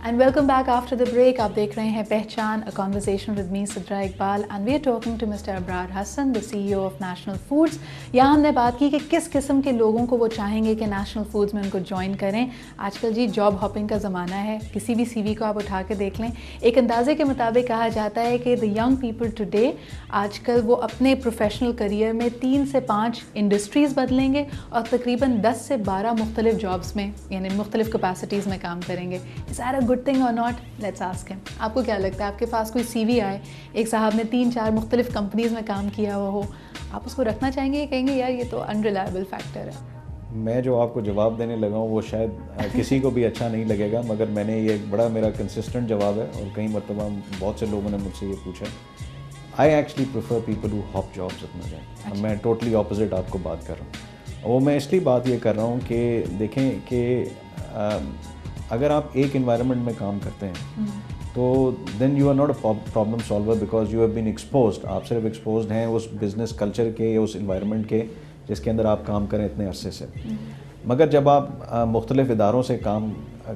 And welcome back after the break. आप देख रहे हैं पहचान, a conversation with me Sidra Iqbal, and we are talking to Mr. Abrar Hassan, the CEO of National Foods. यहाँ हमने बात की कि किस किस्म के लोगों को वो चाहेंगे कि नेशनल फूड्स में उनको ज्वाइन करें। आजकल जी जॉब हॉपिंग का ज़माना है, किसी भी सीवी को आप उठा के देख लें। एक अंदाजे के मुताबिक कहा जाता है कि द यंग पीपल टुडे आजकल वो अपने प्रोफेशनल करियर में 3 से 5 इंडस्ट्रीज़ बदलेंगे और तकरीबन 10 से 12 मुख्तलिफ जॉब्स में यानी मुख्तलिफ कैपेसिटीज़ में काम करेंगे। Is that a good thing और नॉट? Let's ask him. आपको क्या लगता है, आपके पास कोई सीवी आए, एक साहब ने 3-4 मुख्तलिफ कंपनीज़ में काम किया हुआ हो, आप उसको रखना चाहेंगे या कहेंगे यार ये तो अनरिलायबल फैक्टर है? मैं जो आपको जवाब देने लगा हूँ वो शायद किसी को भी अच्छा नहीं लगेगा, मगर मैंने ये एक बड़ा मेरा कंसिस्टेंट जवाब है और कई मरतबा बहुत से लोगों ने मुझसे ये पूछा। I actually prefer people who hop jobs अपना जाए। अब मैं टोटली ऑपोजिट आपको बात कर रहा हूँ। वो मैं इसलिए बात ये कर रहा हूँ कि देखें कि अगर आप एक इन्वायरमेंट में काम करते हैं तो then you are not a problem solver because you have been exposed. आप सिर्फ एक्सपोज्ड हैं उस बिज़नेस कल्चर के या उस इन्वायरमेंट के जिसके अंदर आप काम करें इतने अरसे से। मगर जब आप मुख्तलिफ़ इदारों से काम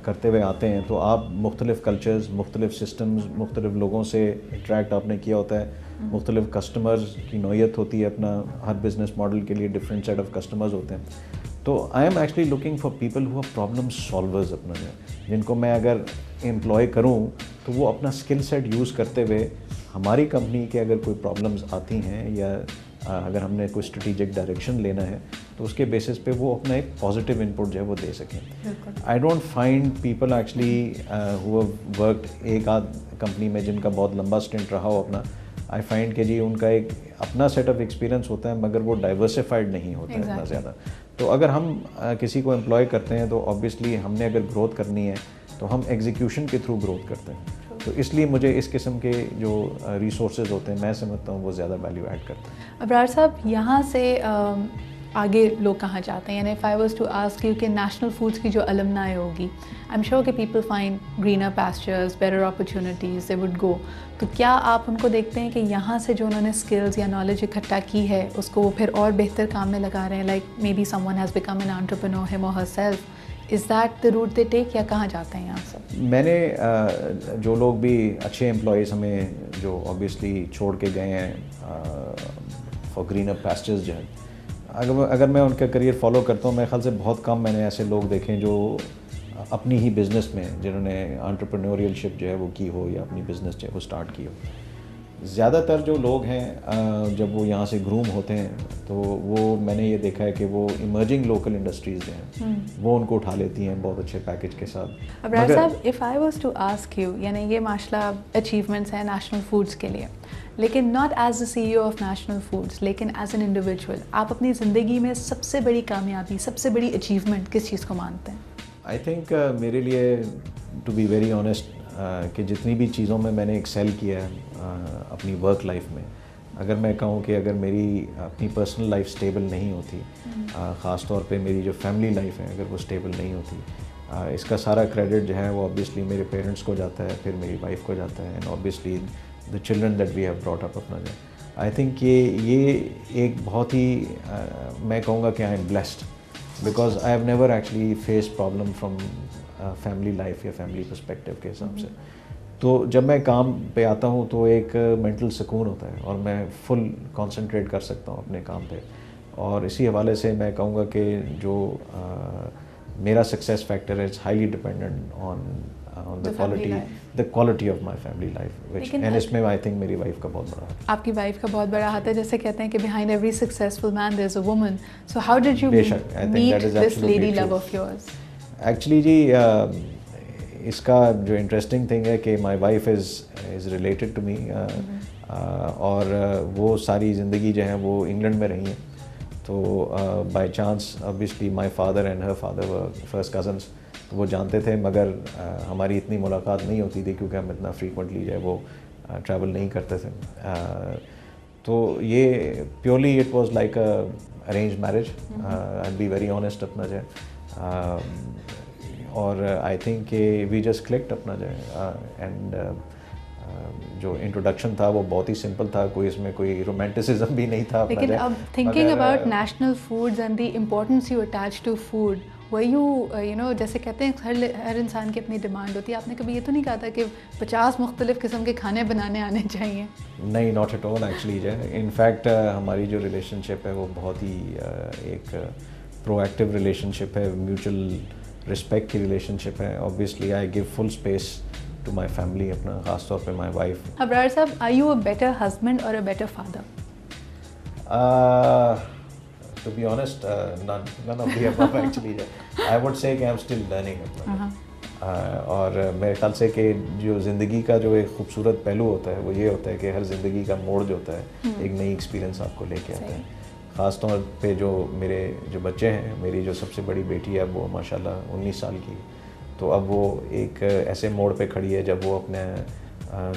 करते हुए आते हैं तो आप मुख्तलिफ़ कल्चर्स, मुख्तलिफ़ सिस्टम्स, मुख्तलिफ़ लोगों से इंटरेक्ट आपने किया होता है, मुख्तलिफ़ कस्टमर्स की नौयत होती है। अपना हर बिज़नेस मॉडल के लिए डिफरेंट सेट ऑफ कस्टमर्स होते हैं। तो I am actually looking for people who are problem solvers अपना जाए, जिनको मैं अगर एम्प्लॉय करूं तो वो अपना स्किल सेट यूज़ करते हुए हमारी कंपनी के अगर कोई प्रॉब्लम्स आती हैं या अगर हमने कोई स्ट्रेटेजिक डायरेक्शन लेना है तो उसके बेसिस पे वो अपना एक पॉजिटिव इनपुट जो है वो दे सकें। I don't find people actually who have worked एक आध कंपनी में जिनका बहुत लंबा स्टिंट रहा हो अपना। आई फाइंड कि जी उनका एक अपना सेट ऑफ एक्सपीरियंस होता है मगर वो डाइवर्सिफाइड नहीं होता है इतना ज़्यादा। तो अगर हम किसी को एम्प्लॉय करते हैं तो ऑब्वियसली हमने अगर ग्रोथ करनी है तो हम एग्जीक्यूशन के थ्रू ग्रोथ करते हैं। तो इसलिए मुझे इस किस्म के जो रिसोर्सेज होते हैं मैं समझता हूँ वो ज़्यादा वैल्यू ऐड करते हैं। अबरार साहब, यहाँ से आगे लोग कहाँ जाते हैं? यानी if I was to ask you कि नेशनल फूड्स की जो अलुमनाई होगी, आई एम श्योर कि people find greener pastures, better opportunities, they would go. तो क्या आप उनको देखते हैं कि यहाँ से जो उन्होंने स्किल्स या नॉलेज इकट्ठा की है उसको वो फिर और बेहतर काम में लगा रहे हैं? Like may be someone has become an entrepreneur him और herself. Is that the route they take या कहाँ जाते हैं यहाँ से? मैंने जो लोग भी अच्छे एम्प्लॉयज़ हमें जो ऑब्वियसली छोड़ के गए हैं फॉर ग्रीनर पास्चर्स जो है, अगर मैं उनका करियर फॉलो करता हूँ, मेरे ख्याल से बहुत कम मैंने ऐसे लोग देखे जो अपनी ही बिज़नेस में जिन्होंने एंटरप्रेन्योरियलशिप जो है वो की हो या अपनी बिज़नेस जो है वो स्टार्ट की हो। ज़्यादातर जो लोग हैं जब वो यहाँ से ग्रूम होते हैं तो वो मैंने ये देखा है कि वो इमर्जिंग लोकल इंडस्ट्रीज़ जो हैं वो उनको उठा लेती हैं बहुत अच्छे पैकेज के साथ। अबरार साहब, if I was to ask you, यानी ये माशाल्लाह अचीवमेंट्स हैं नेशनल फूड्स के लिए, लेकिन not as the CEO of national foods, लेकिन एज एन इंडिविजुअल आप अपनी ज़िंदगी में सबसे बड़ी कामयाबी, सबसे बड़ी अचीवमेंट किस चीज़ को मानते हैं? आई थिंक मेरे लिए टू बी वेरी ऑनेस्ट कि जितनी भी चीज़ों में मैंने एक्सेल किया है अपनी वर्क लाइफ में, अगर मैं कहूँ कि अगर मेरी अपनी पर्सनल लाइफ स्टेबल नहीं होती, ख़ास तौर पे मेरी जो फैमिली लाइफ है अगर वो स्टेबल नहीं होती, इसका सारा क्रेडिट जो है वो ऑब्वियसली मेरे पेरेंट्स को जाता है, फिर मेरी वाइफ को जाता है, and obviously the children that we have brought up अपना जाए। आई थिंक ये एक बहुत ही मैं कहूँगा कि I am blessed because I have never actually face problem from family life या फैमिली पर्सपेक्टिव के हिसाब से। तो जब मैं काम पे आता हूँ तो एक मेंटल सुकून होता है और मैं फुल कंसंट्रेट कर सकता हूँ अपने काम पे। और इसी हवाले से मैं कहूँगा कि जो मेरा सक्सेस फैक्टर है it's highly dependent on the quality of my family life, which and इसमें आई थिंक मेरी वाइफ का बहुत बड़ा हाथ है। आपकी वाइफ का बहुत बड़ा हाथ है। जैसे कहते हैं कि behind every successful man there is a woman. So how did you meet this lady love of yours? Actually जी इसका जो इंटरेस्टिंग थिंग है कि my wife is related to me और वो सारी ज़िंदगी जो है वो इंग्लैंड में रही हैं। तो by chance obviously my father and her father were first cousins, तो वो जानते थे, मगर हमारी इतनी मुलाकात नहीं होती थी क्योंकि हम इतना फ्रीक्वेंटली जो है वो ट्रैवल नहीं करते थे। तो ये purely it was like a arrange marriage, I be very honest अपना जो है। और आई थिंक कि वी जस्ट क्लिक्ड अपना जो है एंड जो इंट्रोडक्शन था वो बहुत ही सिंपल था, कोई इसमें कोई रोमांटिसिज्म भी नहीं था। लेकिन अब thinking about national foods and the importance you attach to food, Were you, जैसे कहते हैं हर इंसान की अपनी डिमांड होती है, आपने कभी ये तो नहीं कहा था कि 50 मुख्तलिफ़ किस्म के खाने बनाने आने चाहिए? नहीं, not at all actually Jai. In fact हमारी जो रिलेशनशिप है वो बहुत ही एक प्रोएक्टिव रिलेशनशिप है, म्यूचुअल रिस्पेक्ट की रिलेशनशिप है। Obviously I give full space to my family, अपना ख़ास तौर पे माई वाइफ। अब्रार साहब, are you a better husband और a better father? To be honest, none of the above actually. I would say कि I'm still learning अपना। और मेरे ख्याल से कि जो ज़िंदगी का जो एक खूबसूरत पहलू होता है वो ये होता है कि हर ज़िंदगी का मोड़ जो होता है एक नई एक्सपीरियंस आपको लेके आता है। ख़ास तौर पे जो मेरे जो बच्चे हैं, मेरी जो सबसे बड़ी बेटी है वो माशाल्लाह 19 साल की है, तो अब वो एक ऐसे मोड़ पे खड़ी है जब वो अपने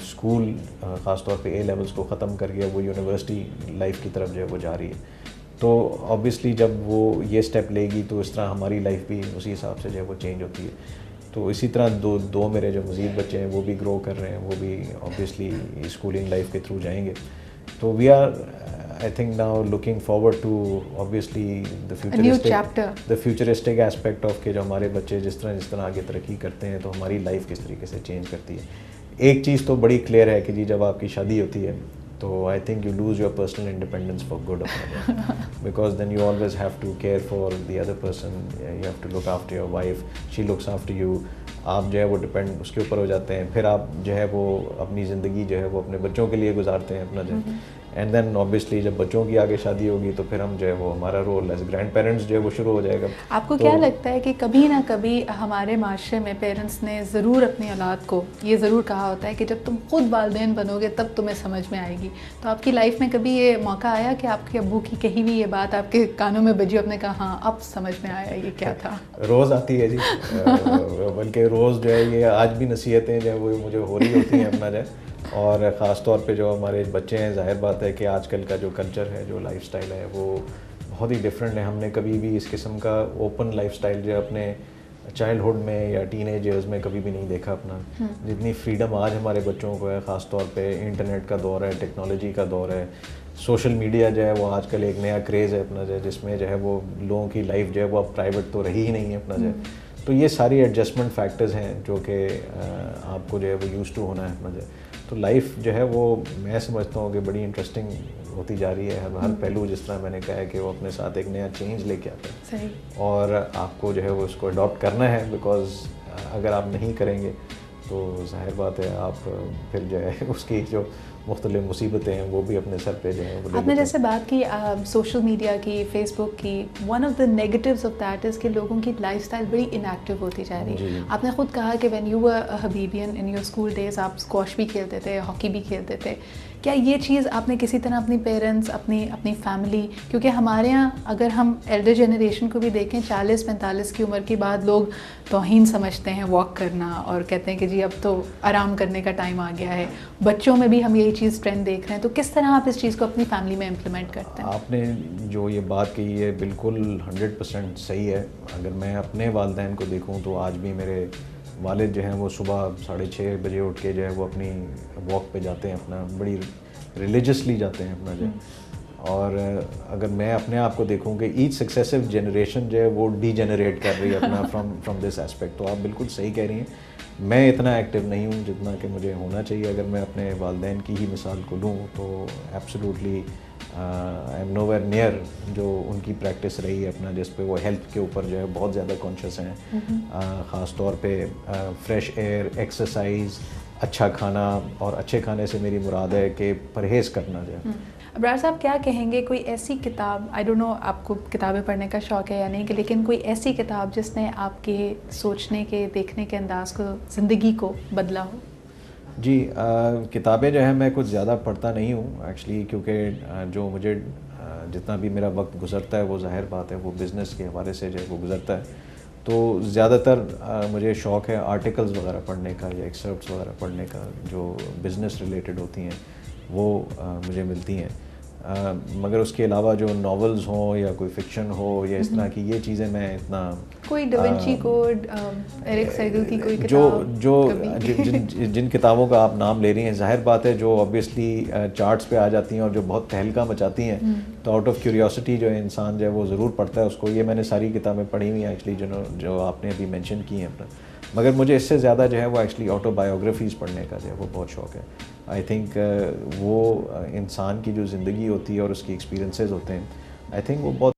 स्कूल ख़ास तौर पे A लेवल्स को ख़त्म करके वो यूनिवर्सिटी लाइफ की तरफ जो है वो जा रही है। तो ऑब्वियसली जब वो ये स्टेप लेगी तो इस तरह हमारी लाइफ भी उसी हिसाब से जो है वो चेंज होती है। तो इसी तरह दो मेरे जो मज़ीद बच्चे हैं वो भी ग्रो कर रहे हैं, वो भी ऑब्वियसली स्कूलिंग लाइफ के थ्रू जाएंगे। तो we are I think now looking forward to obviously the futuristic aspect of के जो हमारे बच्चे जिस तरह आगे तरक्की करते हैं तो हमारी लाइफ किस तरीके से चेंज करती है। एक चीज़ तो बड़ी क्लियर है कि जी जब आपकी शादी होती है तो I think you lose your personal independence for good because then you always have to care for the other person, you have to look after your wife, she looks after you. आप जो है वो depend उसके ऊपर हो जाते हैं, फिर आप जो है वो अपनी ज़िंदगी जो है वो अपने बच्चों के लिए गुजारते हैं अपना जो है। एंड देन ऑब्वियसली जब बच्चों की आगे शादी होगी तो फिर हम जो है वो हमारा रोल एज ग्रैंड पेरेंट्स जो है वो शुरू हो जाएगा। आपको क्या लगता है कि कभी ना कभी हमारे माशरे में पेरेंट्स ने ज़रूर अपनी औलाद को ये ज़रूर कहा होता है कि जब तुम खुद वालिदैन बनोगे तब तुम्हें समझ में आएगी? तो आपकी लाइफ में कभी ये मौका आया कि आपके अब्बू की कही हुई ये बात आपके कानों में बजी, आपने कहा हाँ अब समझ में आया ये क्या था? रोज़ आती है जी बल्कि रोज़ जो है ये आज भी नसीहतें जो है वो मुझे हो रही होती हैं अपना जो है। और ख़ास तौर पे जो हमारे बच्चे हैं, जाहिर बात है कि आजकल का जो कल्चर है, जो लाइफस्टाइल है वो बहुत ही डिफरेंट है। हमने कभी भी इस किस्म का ओपन लाइफस्टाइल जो अपने चाइल्डहुड में या टीनेज ईयर्स में कभी भी नहीं देखा अपना। जितनी फ्रीडम आज हमारे बच्चों को है, ख़ास तौर पे इंटरनेट का दौर है, टेक्नोलॉजी का दौर है, सोशल मीडिया जो है वो आजकल एक नया क्रेज़ है अपना जो है, जिसमें जो है वो लोगों की लाइफ जो है वो अब प्राइवेट तो रही ही नहीं है अपना जो है। तो ये सारी एडजस्टमेंट फैक्टर्स हैं जो कि आपको जो है वो यूज़ टू होना है अपना जो है। तो लाइफ जो है वो मैं समझता हूँ कि बड़ी इंटरेस्टिंग होती जा रही है। हर पहलू जिस तरह मैंने कहा है कि वो अपने साथ एक नया चेंज लेके आता है। सही। और आपको जो है वो उसको अडॉप्ट करना है, बिकॉज अगर आप नहीं करेंगे तो जाहिर बात है आप फिर जो है उसकी जो मुख्तलिफ मुसीबतें हैं वो भी अपने सर पे जो है। आपने जैसे बात की सोशल मीडिया की, फेसबुक की, one of the negatives of that is कि लोगों की लाइफस्टाइल बड़ी इनएक्टिव होती जा रही है। आपने खुद कहा कि when you were a Habibian in your school days आप स्क्वॉश भी खेलते थे, हॉकी भी खेलते थे। क्या ये चीज़ आपने किसी तरह अपनी पेरेंट्स, अपनी फैमिली, क्योंकि हमारे यहाँ अगर हम एल्डर जनरेशन को भी देखें 40-45 की उम्र के बाद लोग तौहीन समझते हैं वॉक करना और कहते हैं कि जी अब तो आराम करने का टाइम आ गया है। बच्चों में भी हम यही चीज़ ट्रेंड देख रहे हैं, तो किस तरह आप इस चीज़ को अपनी फैमिली में इम्प्लीमेंट करते हैं? आपने जो ये बात कही है बिल्कुल 100% सही है। अगर मैं अपने वालिदैन को देखूँ तो आज भी मेरे वालिद जो हैं वो सुबह 6:30 बजे उठ के जो है वो अपनी वॉक पे जाते हैं, अपना बड़ी रिलीजियसली जाते हैं अपना जो है। और अगर मैं अपने आप को देखूं कि ईच सक्सेसिव जनरेशन जो है वो डीजेनरेट कर रही है अपना फ्रॉम दिस एस्पेक्ट, तो आप बिल्कुल सही कह रही हैं। मैं इतना एक्टिव नहीं हूँ जितना कि मुझे होना चाहिए। अगर मैं अपने वालिदैन की ही मिसाल को लूँ तो absolutely I am nowhere near जो उनकी प्रैक्टिस रही है अपना, जिस पे वो हेल्थ के ऊपर जो है बहुत ज़्यादा कॉन्शियस हैं। ख़ास तौर पे फ्रेश एयर, एक्सरसाइज, अच्छा खाना, और अच्छे खाने से मेरी मुराद है कि परहेज़ करना जो है। अब्रार साहब क्या कहेंगे, कोई ऐसी किताब, आई डोंट नो आपको किताबें पढ़ने का शौक़ है या नहीं, कि लेकिन कोई ऐसी किताब जिसने आपके सोचने के, देखने के अंदाज को, ज़िंदगी को बदला हो? जी किताबें जो है मैं कुछ ज़्यादा पढ़ता नहीं हूँ एक्चुअली, क्योंकि जो मुझे जितना भी मेरा वक्त गुजरता है वो जाहिर बात है वो बिज़नेस के हवाले से जो है वो गुजरता है। तो ज़्यादातर मुझे शौक़ है आर्टिकल्स वगैरह पढ़ने का या एक्सर्प्ट्स वगैरह पढ़ने का जो बिज़नेस रिलेटेड होती हैं वो मुझे मिलती हैं। मगर उसके अलावा जो नॉवेल्स हों या कोई फिक्शन हो या इस तरह की ये चीज़ें मैं इतना कोई डविंची कोड, एरिक सेगल की कोई जो किताब जो कभी? जिन किताबों का आप नाम ले रही हैं, जाहिर बात है जो ऑब्वियसली चार्ट्स पे आ जाती हैं और जो बहुत तहलका मचाती हैं, तो आउट ऑफ क्यूरियोसिटी जो है इंसान जो है वो ज़रूर पढ़ता है उसको। ये मैंने सारी किताबें पढ़ी हुई हैं एक्चुअली, जो आपने अभी मेंशन की हैं अपना। मगर मुझे इससे ज़्यादा जो है वो एक्चुअली ऑटोबायोग्राफीज़ पढ़ने का जो है वो बहुत शौक़ है। आई थिंक वो इंसान की जो ज़िंदगी होती है और उसकी एक्सपीरियंसेस होते हैं, आई थिंक वो बहुत